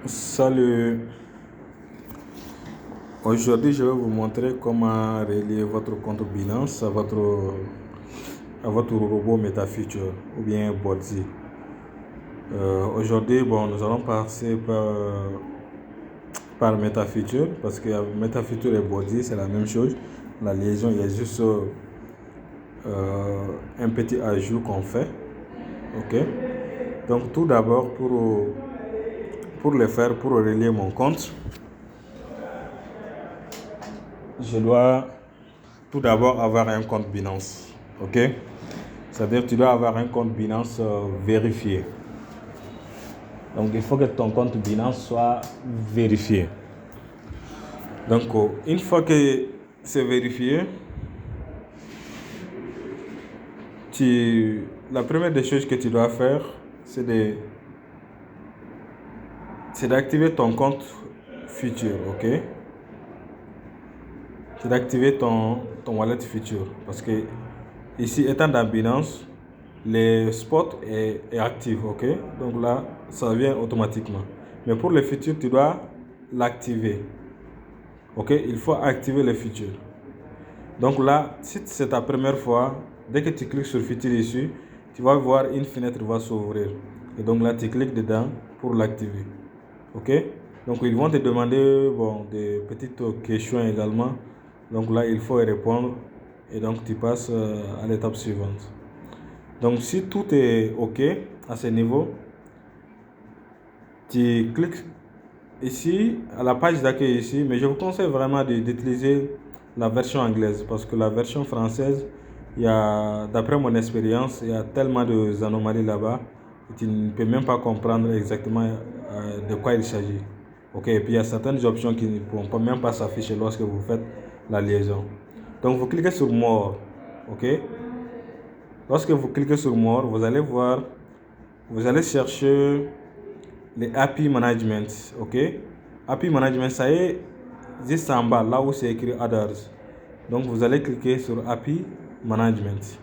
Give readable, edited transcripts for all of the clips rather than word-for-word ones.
Salut, aujourd'hui je vais vous montrer comment relier votre compte Binance à votre robot MetaFuture ou bien Botsy. Aujourd'hui, nous allons passer par MetaFuture parce que MetaFuture et Botsy c'est la même chose. La liaison, il y a juste un petit ajout qu'on fait. Ok. Donc tout d'abord pour relier mon compte, je dois tout d'abord avoir un compte Binance. Ok. C'est-à-dire que tu dois avoir un compte Binance vérifié. Donc il faut que ton compte Binance soit vérifié. Donc une fois que c'est vérifié, la première des choses que tu dois faire, c'est d'activer ton compte Future, ok? C'est d'activer ton wallet Future. Parce que ici, étant dans Binance, les spots est actif, ok? Donc là, ça vient automatiquement. Mais pour le Future, tu dois l'activer. Ok, il faut activer les features. Donc là, si c'est ta première fois, dès que tu cliques sur feature ici, tu vas voir une fenêtre va s'ouvrir. Et donc là, tu cliques dedans pour l'activer. Ok, donc ils vont te demander des petites questions également. Donc là, il faut y répondre. Et donc tu passes à l'étape suivante. Donc si tout est ok à ce niveau, tu cliques ici à la page d'accueil ici, mais je vous conseille vraiment d'utiliser la version anglaise parce que la version française, d'après mon expérience, il y a tellement d'anomalies là-bas que tu ne peux même pas comprendre exactement de quoi il s'agit. Ok, et puis il y a certaines options qui ne pourront même pas s'afficher lorsque vous faites la liaison. Donc vous cliquez sur More. Ok, lorsque vous cliquez sur More, vous allez voir, vous allez chercher les API Management. Ok, API Management, ça est juste en bas, là où c'est écrit Others. Donc vous allez cliquer sur API Management.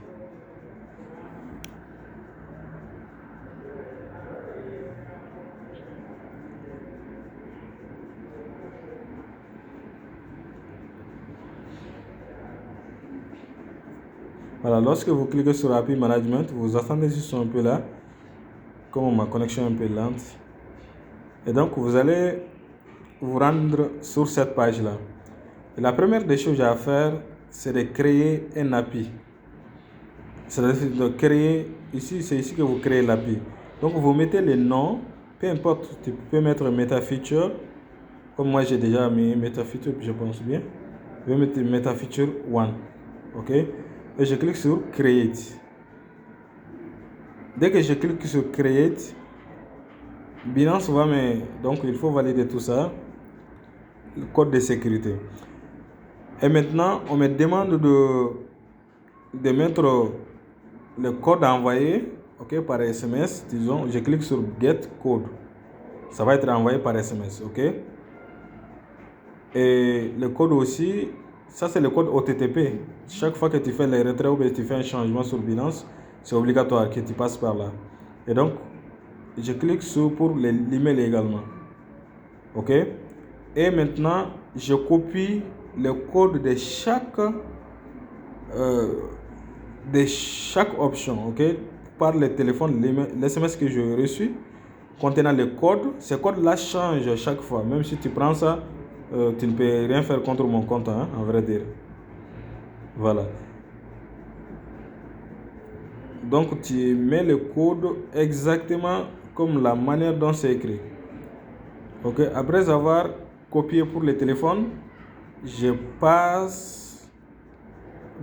Voilà, lorsque vous cliquez sur API Management, vous attendez juste un peu là, comme ma connexion est un peu lente. Et donc vous allez vous rendre sur cette page là. Et la première des choses à faire, c'est de créer un API. C'est-à-dire de créer, ici c'est ici que vous créez l'API. Donc vous mettez le nom, peu importe, tu peux mettre MetaFeature, comme moi j'ai déjà mis MetaFeature, je pense bien. Je vais mettre MetaFeature 1, ok? Et je clique sur Create. Dès que je clique sur Create, Binance va me... Donc il faut valider tout ça, le code de sécurité. Et maintenant, on me demande de mettre le code envoyé, ok, par SMS. Disons, je clique sur Get Code. Ça va être envoyé par SMS, ok? Et le code aussi, ça c'est le code OTTP. Chaque fois que tu fais les retraits ou que tu fais un changement sur Binance, c'est obligatoire que tu passes par là. Et donc, je clique sur pour l'email également. Ok? Et maintenant, je copie le code de chaque option. Ok? Par le téléphone, l'SMS que j'ai reçu contenant le code. Ce code-là change chaque fois. Même si tu prends ça, tu ne peux rien faire contre mon compte, hein, en vrai dire. Voilà. Donc, tu mets le code exactement comme la manière dont c'est écrit. Ok, après avoir copié pour le téléphone, je passe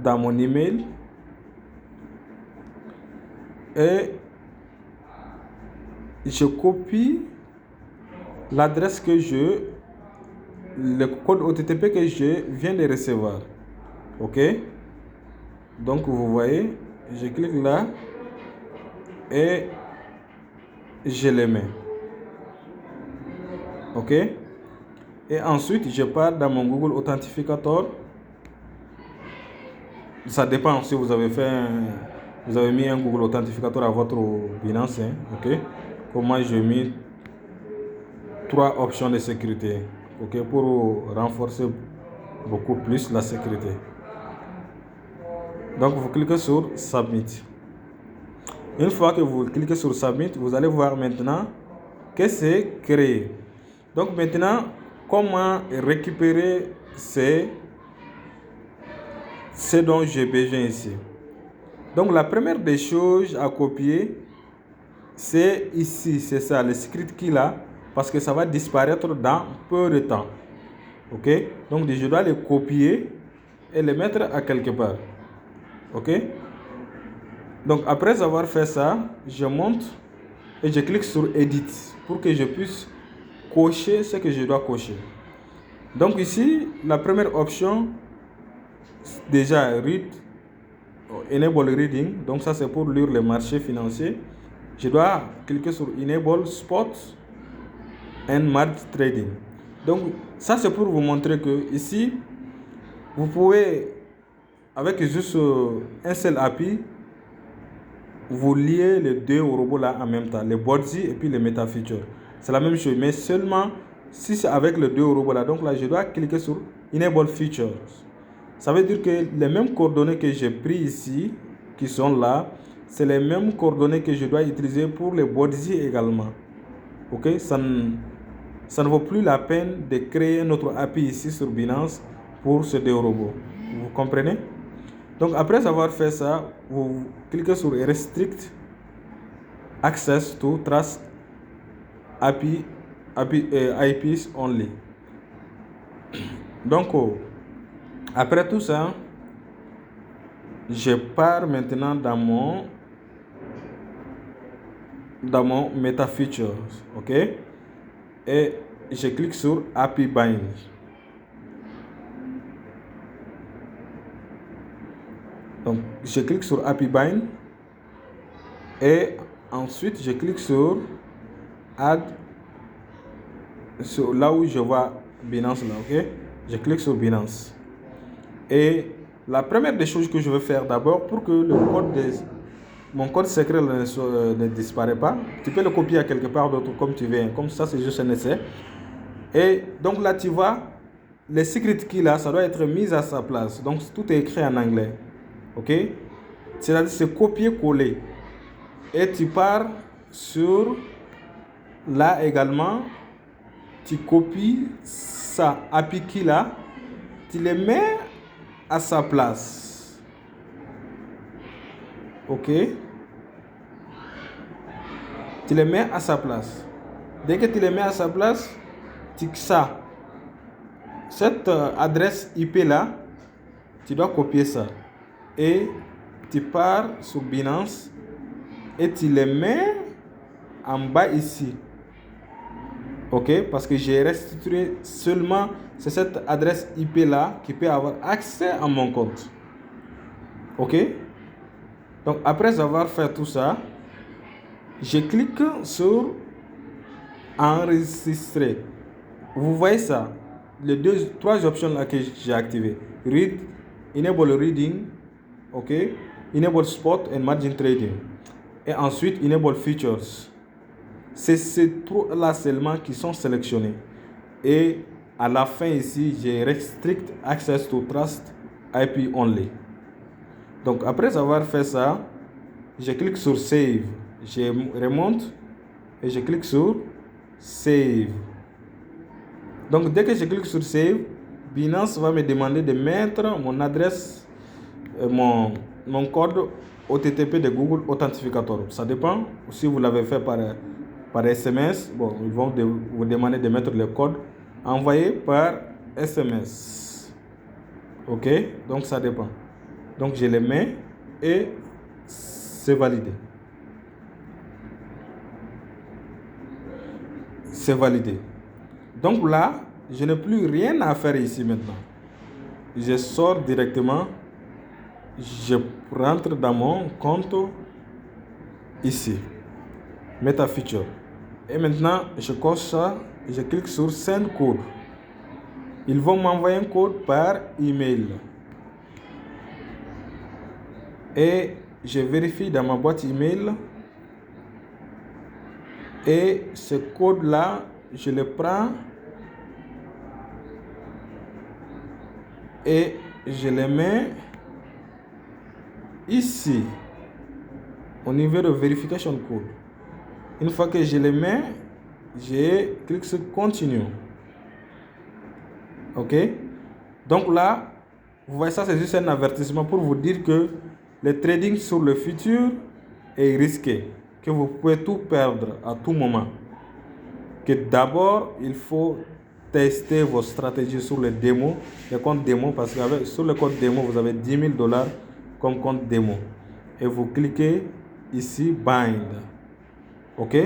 dans mon email et je copie l'adresse le code OTTP que je viens de recevoir. Ok, donc vous voyez, je clique là et je le mets. Ok, et ensuite je pars dans mon Google Authentificator. Ça dépend si vous avez vous avez mis un Google Authentificator à votre Binance, hein, ok. Comme moi j'ai mis 3 options de sécurité, ok, pour renforcer beaucoup plus la sécurité. Donc vous cliquez sur Submit. Une fois que vous cliquez sur Submit, vous allez voir maintenant que c'est créé. Donc maintenant, comment récupérer ce dont j'ai besoin ici. Donc la première des choses à copier, c'est ici, c'est ça, le script key là, parce que ça va disparaître dans peu de temps. Ok, donc je dois le copier et le mettre à quelque part. Ok, donc après avoir fait ça, je monte et je clique sur Edit pour que je puisse cocher ce que je dois cocher. Donc ici, la première option, déjà Read, Enable Reading, donc ça c'est pour lire les marchés financiers. Je dois cliquer sur Enable Spot and Market Trading. Donc ça c'est pour vous montrer que ici, vous pouvez, avec juste un seul API, vous liez les deux robots là en même temps, les Boardzy et puis les MetaFeature. C'est la même chose, mais seulement si c'est avec les deux robots là. Donc là, je dois cliquer sur Enable Features. Ça veut dire que les mêmes coordonnées que j'ai prises ici, qui sont là, c'est les mêmes coordonnées que je dois utiliser pour les Boardzy également. Ok, ça ne vaut plus la peine de créer notre API ici sur Binance pour ces deux robots. Vous comprenez? Donc après avoir fait ça, vous cliquez sur Restrict Access to Trust IPs Only. Donc après tout ça, je pars maintenant dans mon MetaFeatures, ok, et je clique sur API Bind. Donc je clique sur API Bind et ensuite je clique sur Add, sur là où je vois Binance là, ok, je clique sur Binance. Et la première des choses que je veux faire d'abord, pour que mon code secret ne disparaît pas, tu peux le copier à quelque part d'autre comme tu veux, comme ça c'est juste un essai. Et donc là tu vois, le secret key là, ça doit être mis à sa place. Donc tout est écrit en anglais, ok, c'est-à-dire c'est copier-coller. Et tu pars sur là également, tu copies ça API key là, tu le mets à sa place. Ok, tu le mets à sa place. Dès que tu le mets à sa place, cette adresse IP là, tu dois copier ça et tu pars sur Binance et tu le mets en bas ici. Ok, parce que j'ai restitué seulement cette adresse IP là qui peut avoir accès à mon compte. Ok, donc après avoir fait tout ça, je clique sur enregistrer. Vous voyez ça, les trois options là que j'ai activées: Read, Enable Reading, ok, Enable Spot and Margin Trading, et ensuite Enable Features. C'est ces trois là seulement qui sont sélectionnés. Et à la fin ici, j'ai Restrict Access to Trust IP Only. Donc après avoir fait ça, je clique sur Save. Je remonte et je clique sur Save. Donc dès que je clique sur Save, Binance va me demander de mettre mon adresse, mon code OTTP de Google Authentificator. Ça dépend. Si vous l'avez fait par SMS, bon, ils vont vous demander de mettre le code envoyé par SMS. Ok, donc ça dépend. Donc je le mets et c'est validé. C'est validé. Donc là, je n'ai plus rien à faire ici maintenant. Je sors directement, je rentre dans mon compte ici, MetaFeature. Et maintenant, je coche ça, je clique sur Send Code. Ils vont m'envoyer un code par email. Et je vérifie dans ma boîte email. Et ce code-là je le prends et je le mets ici au niveau de Verification Code. Une fois que je le mets, je clique sur Continue. Ok? Donc là, vous voyez ça, c'est juste un avertissement pour vous dire que le trading sur le futur est risqué, que vous pouvez tout perdre à tout moment. Que d'abord, il faut tester vos stratégies sur les démos, les comptes démo, parce que sur le compte démo, vous avez 10 000 $ comme compte démo. Et vous cliquez ici, Bind. Ok?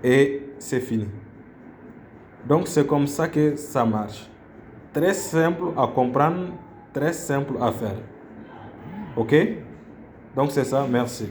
Et c'est fini. Donc, c'est comme ça que ça marche. Très simple à comprendre, très simple à faire. Ok? Donc, c'est ça. Merci.